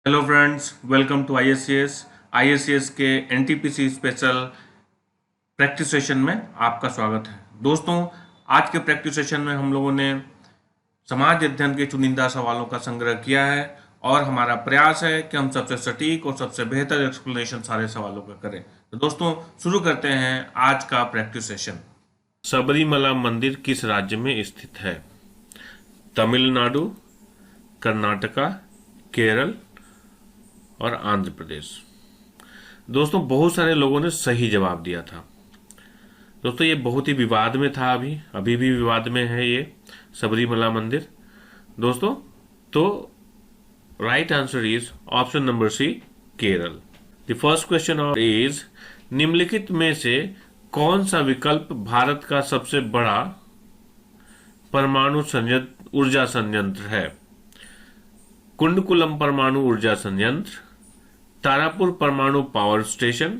Hello friends, welcome to आईएससीएस के NTPC special practice session में आपका स्वागत है। दोस्तों, आज के प्रैक्टिस सेशन में हम लोगों ने समाज अध्ययन के चुनिंदा सवालों का संग्रह किया है और हमारा प्रयास है कि हम सबसे सटीक और सबसे बेहतर एक्सप्लेनेशन सारे सवालों का करें। तो दोस्तों, शुरू करते हैं आज का प्रैक्टिस सेशन। सबरीमला मंदिर किस राज्य में स्थित है? तमिलनाडु, कर्नाटका, केरल और आंध्र प्रदेश। दोस्तों, बहुत सारे लोगों ने सही जवाब दिया था। दोस्तों, ये बहुत ही विवाद में था, अभी भी विवाद में है ये सबरीमला मंदिर। दोस्तों, तो right answer is option number C, Kerala. The first question is निम्नलिखित में से कौन सा विकल्प भारत का सबसे बड़ा परमाणु ऊर्जा संयंत्र है? कुंडकुलम परमाणु ऊर्जा संयंत्र, तारापुर परमाणु पावर स्टेशन,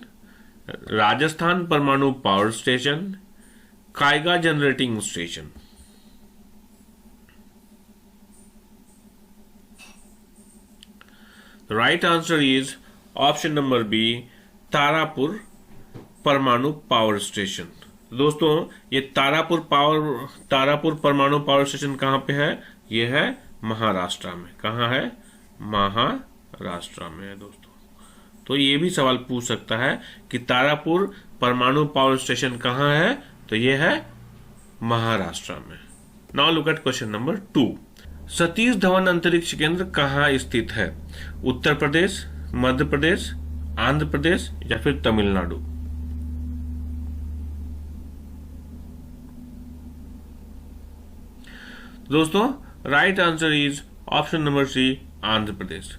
राजस्थान परमाणु power station, Kaiga generating station. Right answer is option number B, Tarapur परमाणु पावर स्टेशन। दोस्तों, ये तारापुर परमाणु पावर स्टेशन कहां पे है? ये है महाराष्ट्र में। कहां है? महाराष्ट्र में है दोस्तों। तो ये भी सवाल पूछ सकता है कि तारापुर परमाणु पावर स्टेशन कहां है? तो ये है महाराष्ट्र में। Now look at question number 2। Satish Dhawan अंतरिक्ष केंद्र कहां स्थित है? उत्तर प्रदेश, मध्य प्रदेश, आंध्र प्रदेश या फिर तमिलनाडु? दोस्तों, right answer is option number C, Andhra Pradesh.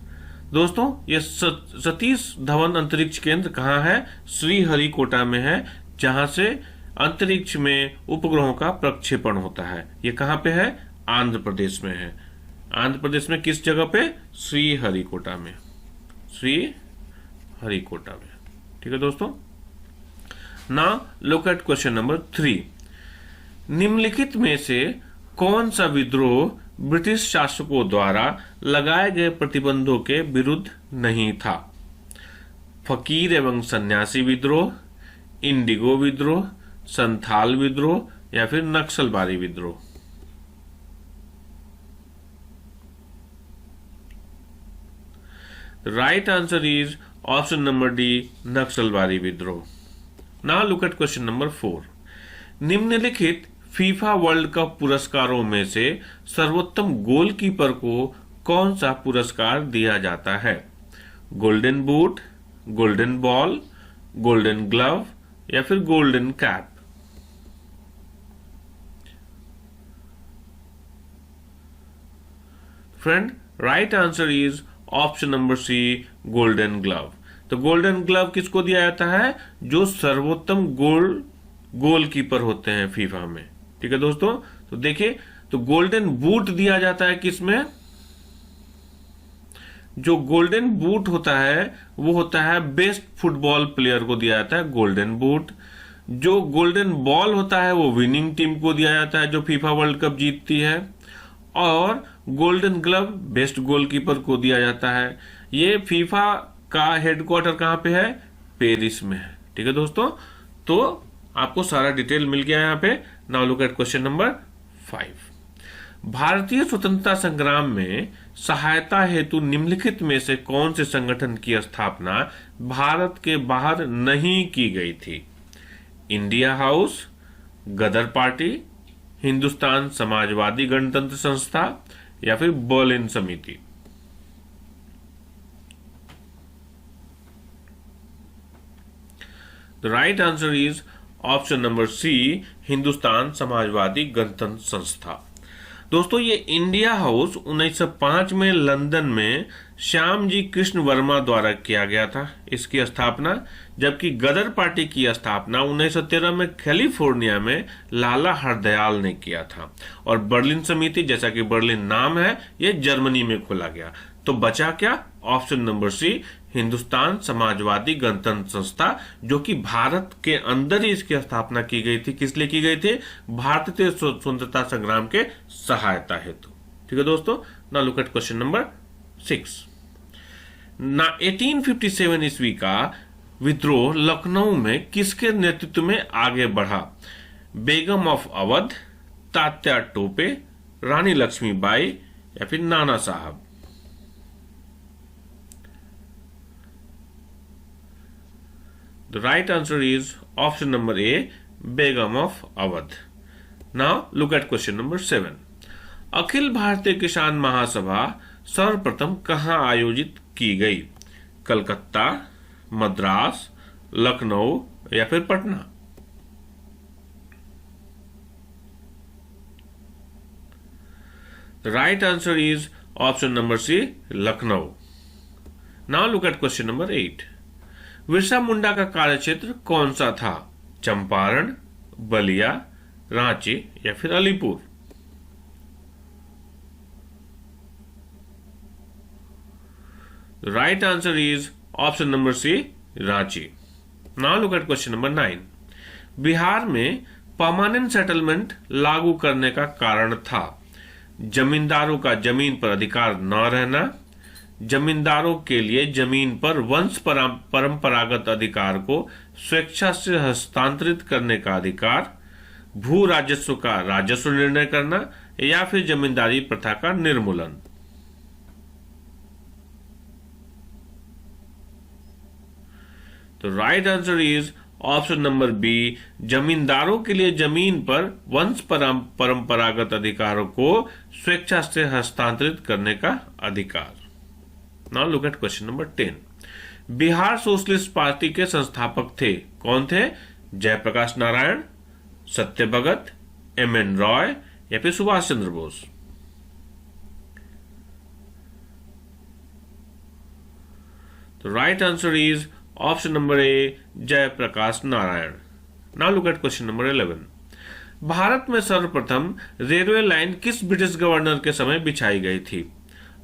दोस्तों, ये सतीश धवन अंतरिक्ष केंद्र कहाँ है? श्रीहरिकोटा में है, जहां से अंतरिक्ष में उपग्रहों का प्रक्षेपण होता है। ये कहाँ पे है? आंध्र प्रदेश में है। आंध्र प्रदेश में किस जगह पे? श्रीहरिकोटा में। श्रीहरिकोटा में। ठीक है दोस्तों। Now look at question number 3। निम्नलिखित में से कौन सा विद्रोह ब्रिटिश शासकों द्वारा लगाए गए प्रतिबंधों के विरुद्ध नहीं था? फकीर एवं सन्यासी विद्रोह, इंडिगो विद्रोह, संथाल विद्रोह या फिर नक्सलबारी विद्रोह? Right answer is option number D, Naxalbari विद्रोह। Now look at question number 4। निम्नलिखित फीफा वर्ल्ड कप पुरस्कारों में से सर्वोत्तम गोलकीपर को कौन सा पुरस्कार दिया जाता है? Golden boot, golden ball, golden glove या फिर golden cap? Friend, right answer is option number C, golden glove. तो गोल्डन ग्लव किसको दिया जाता है? जो सर्वोत्तम गोलकीपर होते हैं फीफा में। ठीक है दोस्तों। तो देखिए, तो गोल्डन बूट दिया जाता है किसमें? जो गोल्डन बूट होता है वो होता है बेस्ट फुटबॉल प्लेयर को दिया जाता है गोल्डन बूट। जो गोल्डन बॉल होता है वो विनिंग टीम को दिया जाता है जो फीफा वर्ल्ड कप जीतती है। और गोल्डन ग्लव बेस्ट गोलकीपर को दिया जाता है। ये फीफा का हेडक्वार्टर कहां पे है? पेरिस में है। ठीक है दोस्तों। तो आपको सारा डिटेल मिल गया यहाँ पे। Now look at question number 5। भारतीय स्वतंत्रता संग्राम में सहायता हेतु निम्नलिखित में से कौन से संगठन की स्थापना भारत के बाहर नहीं की गई थी? India house, Ghadar party, Hindustan Samajwadi Ganatantra Sanstha या फिर Berlin Samiti? The right answer is option number C, Hindustan Samajwadi Ganatantra Sanstha. दोस्तों, ये इंडिया हाउस 1905 में लंदन में श्यामजी कृष्ण वर्मा द्वारा किया गया था इसकी स्थापना, जबकि गदर पार्टी की स्थापना 1913 में कैलिफोर्निया में लाला हरदयाल ने किया था। और बर्लिन समिति, जैसा कि बर्लिन नाम है, ये जर्मनी में खोला गया। तो बचा क्या? Option number C, Hindustan Samajwadi Ganatantra Sanstha, जो कि भारत के अंदर ही इसकी स्थापना की गई थी। किस लिए की गई थी? भारतीय स्वतंत्रता संग्राम के सहायता हेतु। ठीक है दोस्तों। Now look at question number 6। 1857 ईस्वी का विद्रोह लखनऊ में किसके नेतृत्व में आगे बढ़ा? बेगम ऑफ अवध, तात्या टोपे, रानी लक्ष्मीबाई या फिर नाना साहब? The right answer is option number A, Begum of Awadh. Now look at question number 7. Akhil Bharatiya किसान महासभा सर्वप्रथम कहां आयोजित की गई? कलकत्ता, मद्रास, लखनऊ या फिर Patna? The right answer is option number C, Lucknow. Now look at question number 8. Birsa Munda का कार्यक्षेत्र कौन सा था? चंपारण, बलिया, रांची या फिर Alipur? Right answer is option number C, Ranchi. Now look at question number 9. Bihar में परमानेंट सेटलमेंट लागू करने का कारण था? जमींदारों का जमीन पर अधिकार न रहना, जमींदारों के लिए जमीन पर वंश परंपरागत अधिकार को स्वेच्छा से हस्तांतरित करने का अधिकार, भू राजस्व का राजस्व निर्णय करना या फिर जमींदारी प्रथा का निर्मूलन? तो right answer is option number B, जमींदारों के लिए जमीन पर वंश परंपरागत अधिकारों को स्वेच्छा से हस्तांतरित करने का अधिकार. Now look at question number 10. Bihar socialist party के संस्थापक थे? कौन थे? जयप्रकाश नारायण, सत्य भगत, एम.एन. रॉय या फिर सुभाष चंद्र बोस? तो right answer is option number A, Jayaprakash Narayan. Now look at question number 11. Bharat में सर्वप्रथम रेलवे लाइन किस ब्रिटिश गवर्नर के समय बिछाई गई थी?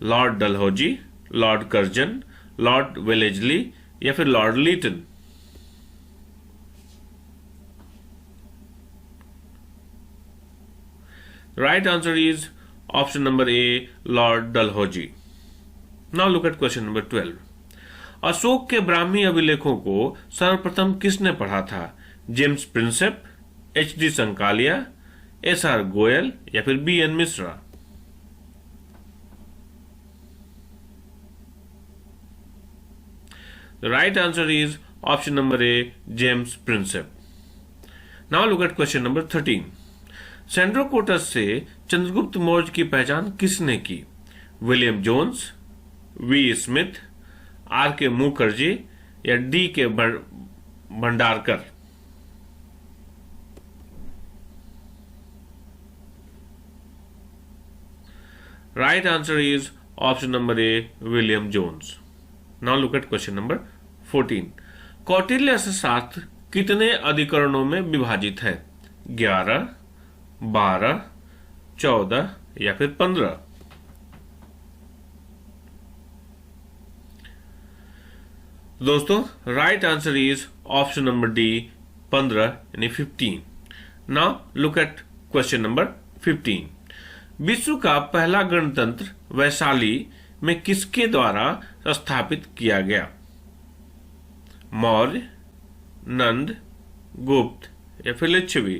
Lord Dalhousie, Lord Curzon, Lord Wellesley या फिर Lord Lytton? Right answer is option number A, Lord Dalhousie. Now look at question number 12. Ashoka के ब्राह्मी अभिलेखों को सर्वप्रथम किसने पढ़ा था? James Prinsep, H D. Sankalia, S R. Goyal या फिर BN. Mishra? The right answer is option number A, James Prinsep. Now look at question number 13. Sandrocottus से चंद्रगुप्त मौर्य की पहचान किसने की? William Jones, V Smith, R K Mukherjee या D K Bhandarkar? Right answer is option number A, William Jones. Now look at question number 14. Kautilya Arthashastra कितने अधिकरणों में विभाजित है? 11, 12, 14 या फिर 15? दोस्तों right answer is option number D, 15 यानी 15. Now look at question number 15. विश्व का पहला गणतंत्र वैशाली में किसके द्वारा स्थापित किया गया? मौर्य, नंद, गुप्त या फिर Licchavi?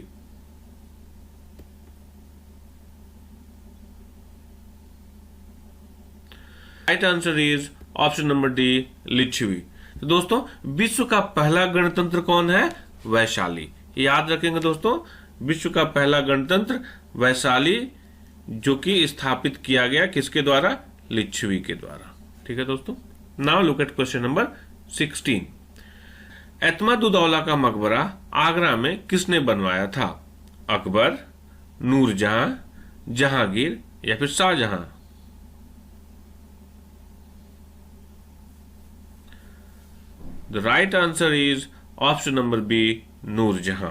Right answer is option number D, Licchavi. तो दोस्तों विश्व का पहला गणतंत्र कौन है? वैशाली. याद रखेंगे दोस्तों, विश्व का पहला गणतंत्र वैशाली, जो कि स्थापित किया गया किसके द्वारा? लिच्छवी के द्वारा. ठीक है दोस्तों. Now look at question number 16. Itmad-ud-Daulah का मकबरा आगरा में किसने बनवाया था? अकबर, नूरजहां, जहांगीर या फिर Shahjahan? The right answer is option number B, Noor Jahan.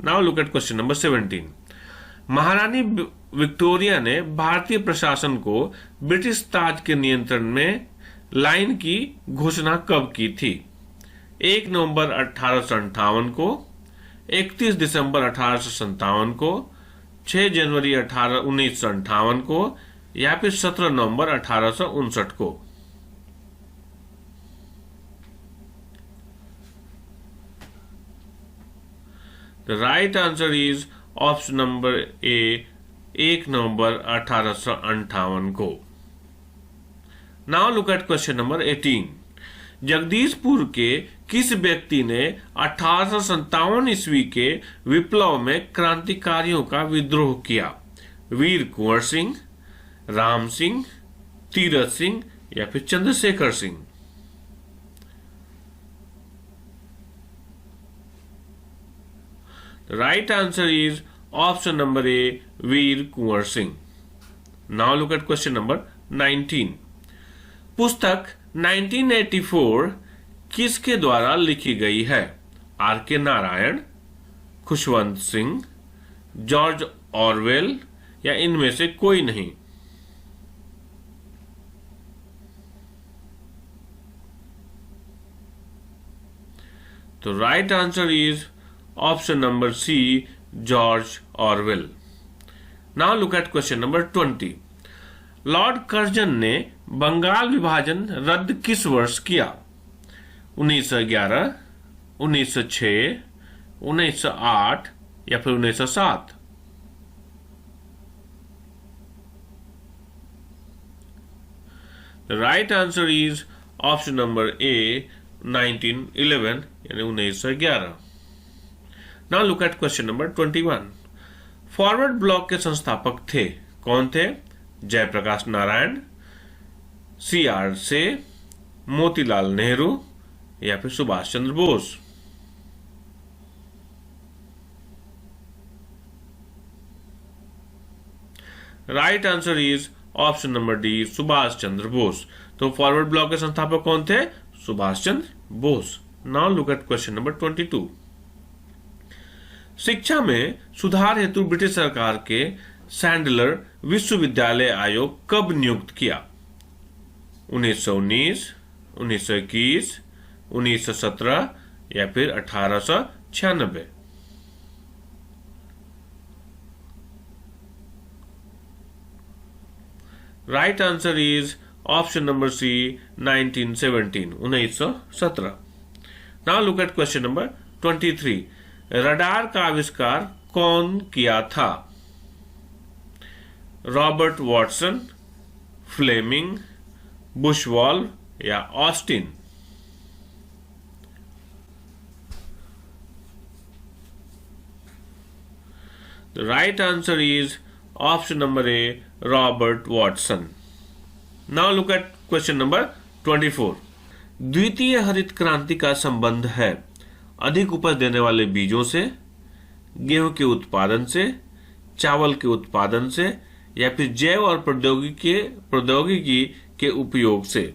Now look at question number 17. महारानी विक्टोरिया ने भारतीय प्रशासन को ब्रिटिश ताज के नियंत्रण में लाइन की घोषणा कब की थी? 1 नवंबर 1858 को, 31 दिसंबर 1857 को, 6 जनवरी 1958 को या फिर 17 नवंबर 1859 को? The right answer is option number ए, 1 नवंबर 1858 को। Now look at question number 18। Jagdishpur के किस व्यक्ति ने 1857 ईस्वी के विप्लव में क्रांतिकारियों का विद्रोह किया? वीर कुंवर सिंह, राम सिंह, तीरथ सिंह या फिर Chandrashekhar Singh? The right answer is option number A, Veer Kunwar Singh. Now look at question number 19। पुस्तक 1984 किसके द्वारा लिखी गई है? R K Narayan, Khushwant Singh, George Orwell या इनमें से कोई नहीं? तो right answer is option number C, George Orwell. Now look at question number 20। Lord Curzon ने बंगाल विभाजन रद्द किस वर्ष किया? 1911, 1906, 1908 या फिर 1907? The right answer is option number A, 1911 यानी 1911। Now look at question number 21। Forward Bloc के संस्थापक थे, कौन थे? जयप्रकाश नारायण, CR से, मोतीलाल नेहरू या फिर Subhash Chandra Bose? Right answer is option number D, Subhash Chandra Bose. तो फॉरवर्ड ब्लॉक के संस्थापक कौन थे? Subhash Chandra Bose. Now look at question number 22। शिक्षा में सुधार हेतु ब्रिटिश सरकार के सैंडलर विश्वविद्यालय आयोग कब नियुक्त किया? 1919, 1921, 1917 या फिर 1896? Right answer is option number C, 1917, 1917। Now look at question number 23। Radar का आविष्कार कौन किया था? रॉबर्ट वॉटसन, फ्लेमिंग, बुशवाल्व या Austin? The right answer is option number A, Robert Watson. Now look at question number 24। द्वितीय हरित क्रांति का संबंध है अधिक उपज देने वाले बीजों से, गेहूं के उत्पादन से, चावल के उत्पादन से या फिर जैव और प्रौद्योगिकी के उपयोग से?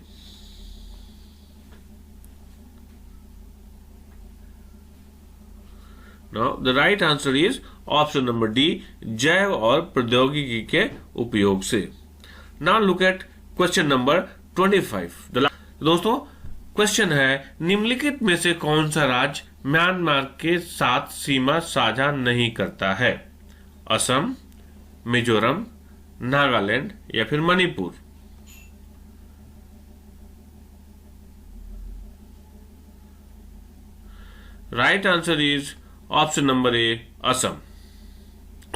Now the right answer is option number D, जैव और प्रौद्योगिकी के उपयोग से। Now look at question number 25। दोस्तों क्वेश्चन है, निम्नलिखित में से कौन सा राज्य म्यांमार के साथ सीमा साझा नहीं करता है? असम, मिजोरम, नागालैंड या फिर Manipur? Right answer is option number ए, असम।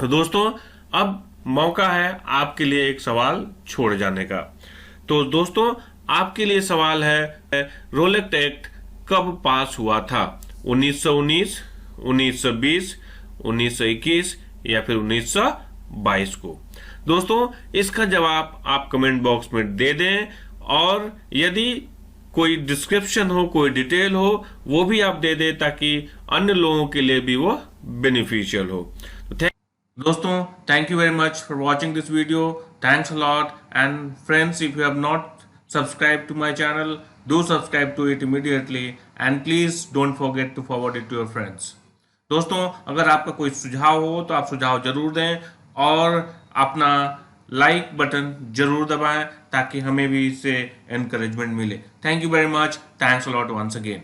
तो दोस्तों अब मौका है आपके लिए एक सवाल छोड़ जाने का। तो दोस्तों आपके लिए सवाल है, रोलेट एक्ट कब पास हुआ था? 1919, 1920, 1921 या फिर 1922 को? दोस्तों इसका जवाब आप कमेंट बॉक्स में दे दें, और यदि कोई डिस्क्रिप्शन हो, कोई डिटेल हो, वो भी आप दे दें ताकि अन्य लोगों के लिए भी वो बेनिफिशियल हो। दोस्तों thank you very much for watching this video. Thanks a lot, and friends, if you have not subscribed to my channel, do subscribe to it immediately, and please don't forget to forward it to your friends. दोस्तों अगर आपका कोई सुझाव हो तो आप सुझाव जरूर दें और अपना लाइक बटन जरूर दबाएं ताकि हमें भी इससे एनकरेजमेंट मिले। Thank you very much, thanks a lot once again.